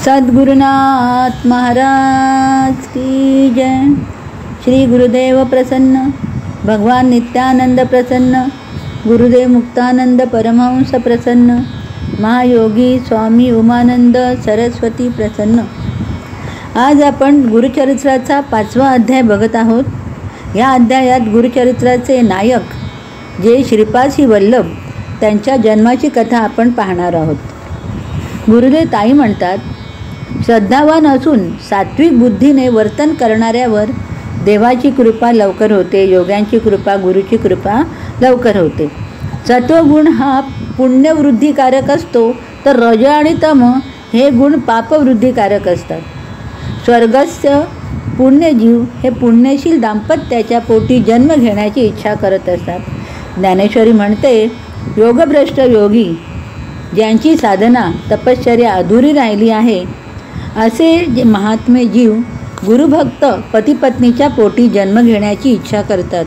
सद्गुरुनाथ महाराज की जय। श्री गुरुदेव प्रसन्न, भगवान नित्यानंद प्रसन्न, गुरुदेव मुक्तानंद परमहंस प्रसन्न, महायोगी स्वामी उमानंद सरस्वती प्रसन्न। आज आपण गुरुचरित्राचा 5वा अध्याय बघत आहोत। या अध्यायात गुरुचरित्राचे नायक जे श्रीपादशी वल्लभ त्यांच्या जन्माची कथा आपण पाहणार आहोत। गुरुदेव ताई म्हणतात, श्रद्धावान असून सात्विक बुद्धीने वर्तन करणाऱ्यावर देवाची कृपा लवकर होते, योग्यांची कृपा, गुरुची कृपा लवकर होते। सत्वगुण हा पुण्यवृद्धिकारक असतो, तर रज आणि तम हे गुण पापवृद्धिकारक असतात। स्वर्गस्थ पुण्यजीव हे पुण्यशील दाम्पत्याच्या पोटी जन्म घेण्याची इच्छा करत असतात। ज्ञानेश्वरी म्हणते, योगभ्रष्ट योगी ज्यांची साधना तपश्चर्या अधुरी राहिली आहे, असे जे महात्मे जीव गुरुभक्त पतिपत्नीच्या पोटी जन्म घेण्याची इच्छा करतात,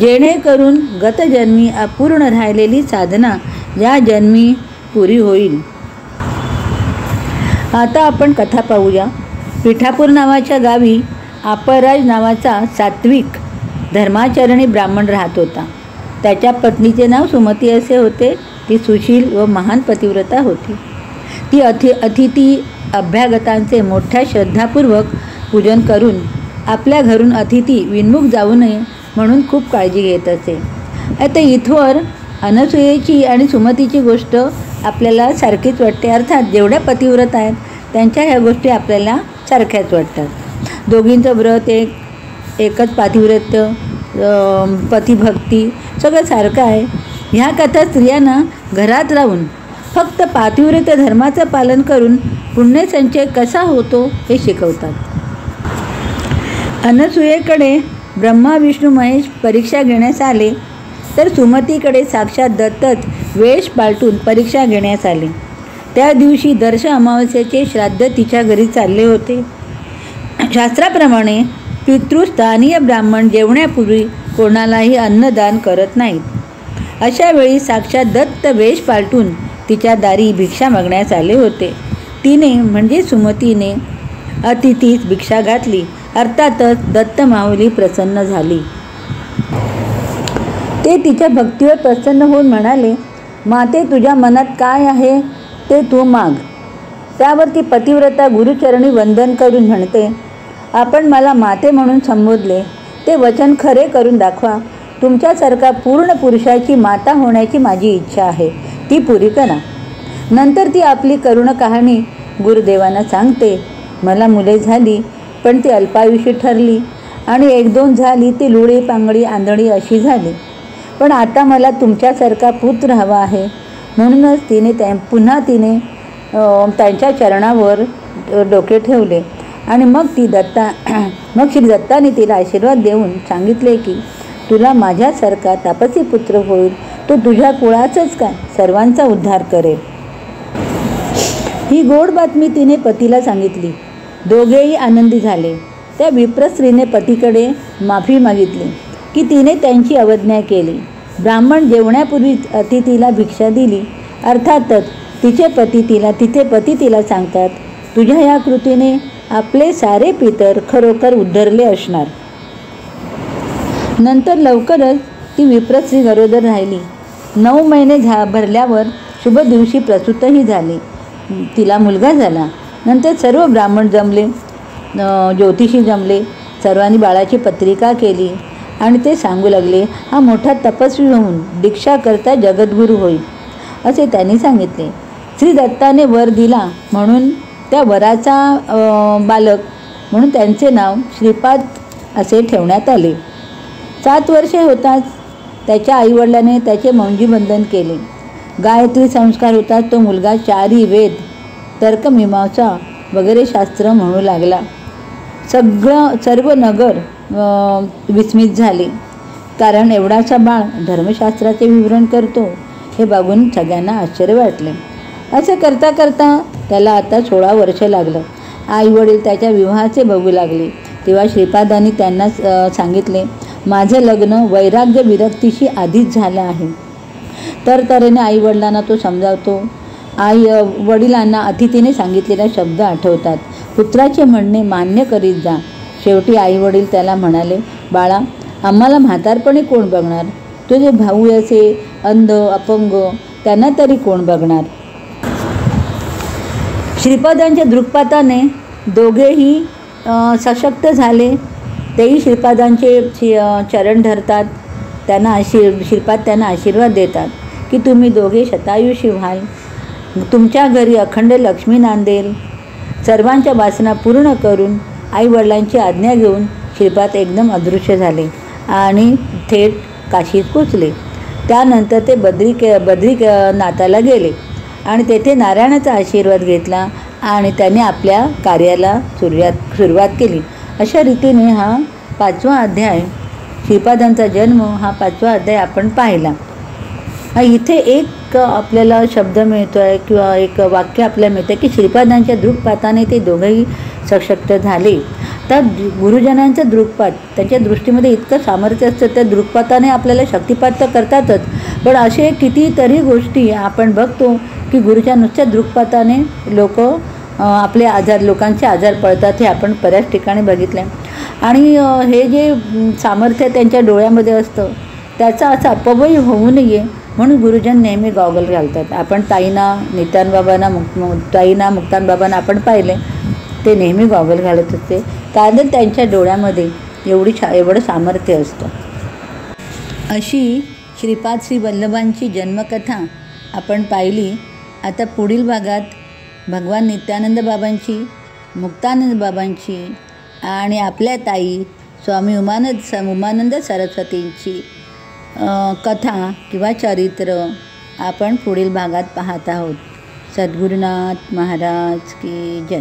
जेणेकरून गतजन्मी अपूर्ण राहिलेली साधना या जन्मी पुरी होईल। आता आपण कथा पाहूया। पिठापूर नावाच्या गावी अपराज नावाचा सात्विक धर्माचरणी ब्राह्मण राहत होता। त्याच्या पत्नीचे नाव सुमती असे होते। ती सुशील व महान पतिव्रता होती। ती अतिथी अभ्यागतांचे मोठ्या श्रद्धापूर्वक पूजन करून आपल्या घरून अतिथी विन्मुख जाऊ नये म्हणून खूप काळजी घेत असे। आता इथवर अनसूयेची आणि सुमतीची गोष्ट आपल्याला सारखीच वाटते। अर्थात जेवढ्या पतिव्रता आहेत त्यांच्या ह्या गोष्टी आपल्याला सारख्याच वाटतात। दोघींचं व्रत एकच पातिव्रत्य, पतिभक्ती सगळं सारखं आहे। ह्या कथा स्त्रियांना घरात राहून फक्त पातिव्रत्य धर्माचं पालन करून पुण्यसंचय कसा होतो हे शिकवतात। अनसूयेकडे ब्रह्मा विष्णू महेश परीक्षा घेण्यास आले, तर सुमतीकडे साक्षात दत्तच वेश पालटून परीक्षा घेण्यास आले। त्या दिवशी दर्श अमावस्येचे श्राद्ध तिच्या घरी चालले होते। शास्त्राप्रमाणे पितृस्थानीय ब्राह्मण जेवण्यापूर्वी कोणालाही अन्नदान करत नाहीत। अशा वेळी साक्षात दत्त वेश पालटून तिच्या दारी भिक्षा मागण्यास आले होते। तिने म्हणजे सुमतीने अतिथीस भिक्षा घातली। अर्थातच दत्त माऊली प्रसन्न झाली। ते तिच्या भक्तीवर प्रसन्न होऊन म्हणाले, माते तुझ्या मनात काय आहे ते तू माग। त्यावर ती पतिव्रता गुरुचरणी वंदन करून म्हणते, आपण मला माते म्हणून संबोधले ते वचन खरे करून दाखवा। तुमच्यासारखा पूर्ण पुरुषाची माता होण्याची माझी इच्छा आहे, ती पुरी करा। नंतर ती आपली करुण कहाणी गुरुदेवांना सांगते। मला मुले झाली, पण ती अल्पायुषी ठरली, आणि 1-2 झाली ती लुळी पांगडी आंधळी अशी झाली। पण आता मला तुमच्यासारखा पुत्र हवा आहे। म्हणूनच पुन्हा तिने त्यांच्या चरणावर डोके ठेवले, आणि मग श्री दत्ताने तिला आशीर्वाद देऊन सांगितले की तुला माझ्यासारखा तापसी पुत्र होईल, तो तुझ्या कुळाचंच काय सर्वांचा उद्धार करेल। ही गोड बातमी तिने पतीला सांगितली। दोघेही आनंदी झाले। त्या विप्रस्त्रीने पतीकडे माफी मागितली की तिने त्यांची अवज्ञा केली। ब्राह्मण जेवण्यापूर्वी अतिथीला भिक्षा दिली। अर्थातच तिचे पती तिला सांगतात, तुझ्या या कृतीने आपले सारे पितर खरोखर उद्धरले असणार। नंतर लवकरच ती विप्रस्त्री गरोदर राहिली। 9 महिने भरल्यावर शुभ दिवशी प्रसूतही झाली। तिला मुलगा झाला। नंतर सर्व ब्राह्मण जमले, ज्योतिषी जमले। सर्वांनी बाळाची पत्रिका केली आणि ते सांगू लागले, हा मोठा तपस्वी होऊन दीक्षा करता जगद्गुरू होईल असे त्यांनी सांगितले। श्री दत्ताने वर दिला म्हणून त्या वराचा बालक म्हणून त्यांचे नाव श्रीपाद असे ठेवण्यात आले। 7 वर्षे होताच त्याच्या आईवडिलांनी त्याचे मौंजीबंधन केले। गायत्री संस्कार होताच तो मुलगा 4 वेद, तर्कमीमांसा वगैरे शास्त्र म्हणू लागला। सर्व नगर विस्मित झाले, कारण एवढासा बाळ धर्मशास्त्राचे विवरण करतो हे बघून सगळ्यांना आश्चर्य वाटले। असं करता करता त्याला आता 16 वर्ष लागलं। आई वडील त्याच्या विवाहाचे बघू लागले। तेव्हा श्रीपादांनी त्यांना सांगितले, माझं लग्न वैराग्य विरक्तीशी आधीच झालं आहे। तर तऱ्हेने आईवडिलांना तो समजावतो। वडिलांना अतिथीने सांगितलेले शब्द आठवतात. पुत्राचे म्हणणे मान्य करीत जा. शेवटी आईवडील त्याला म्हणाले, बाळा, आम्हाला म्हातारपणी कोण बघणार? तुझे भाऊ असे अंध अपंग, त्यांना तरी कोण बघणार? श्रीपादांच्या दृक्पाताने दोघेही सशक्त झाले. तेही श्रीपादांचे चरण धरतात. श्रीपाद त्यांना आशीर्वाद देतात की तुम्ही दोघे शतायुषी व्हाल, तुमच्या घरी अखंड लक्ष्मी नांदेल. सर्वांच्या वासना पूर्ण करून आईवडिलांची आज्ञा घेऊन श्रीपाद एकदम अदृश्य झाले आणि थेट काशीत पोचले. त्यानंतर ते बद्रीनाथाला गेले आणि तेथे नारायणाचा आशीर्वाद घेतला आणि त्याने आपल्या कार्याला सुरुवात केली. अशा रीतीने हा 5वा अध्याय, श्रीपादांचा जन्म, हा 5वा अध्याय आपण पाहिला. इथे एक आपल्याला शब्द मिळतो आहे किंवा एक वाक्य आपल्याला मिळतं की श्रीपादांच्या दृक्पाताने ते दोघंही सशक्त झाले. तर गुरुजनांचं दृक्पात, त्यांच्या दृष्टीमध्ये इतकं सामर्थ्य असतं. त्या दृक्पाताने आपल्याला शक्तिपात तर करतातच, पण असे कितीतरी गोष्टी आपण बघतो की गुरुच्या नुसत्या दृक्पाताने लोकांचे आजार पडतात. हे आपण बऱ्याच ठिकाणी बघितलं आहे. आणि हे जे सामर्थ्य त्यांच्या डोळ्यामध्ये असतं त्याचा असा अपव्यय होऊ नये म्हणून गुरुजन नेहमी गॉगल घालतात. आपण ताईना मुक्तानबाबांना आपण पाहिले, ते नेहमी गॉगल घालत होते, कारण त्यांच्या डोळ्यामध्ये एवढं सामर्थ्य असतं. अशी श्रीपाद श्री वल्लभांची जन्मकथा आपण पाहिली. आता पुढील भागात भगवान नित्यानंद बाबांची, मुक्तानंद बाबांची आणि आपल्या ताई स्वामी उमानंद सरस्वतींची कथा किंवा चरित्र आपण पुढील भागात पाहत आहोत. सद्गुरुनाथ महाराज की जय.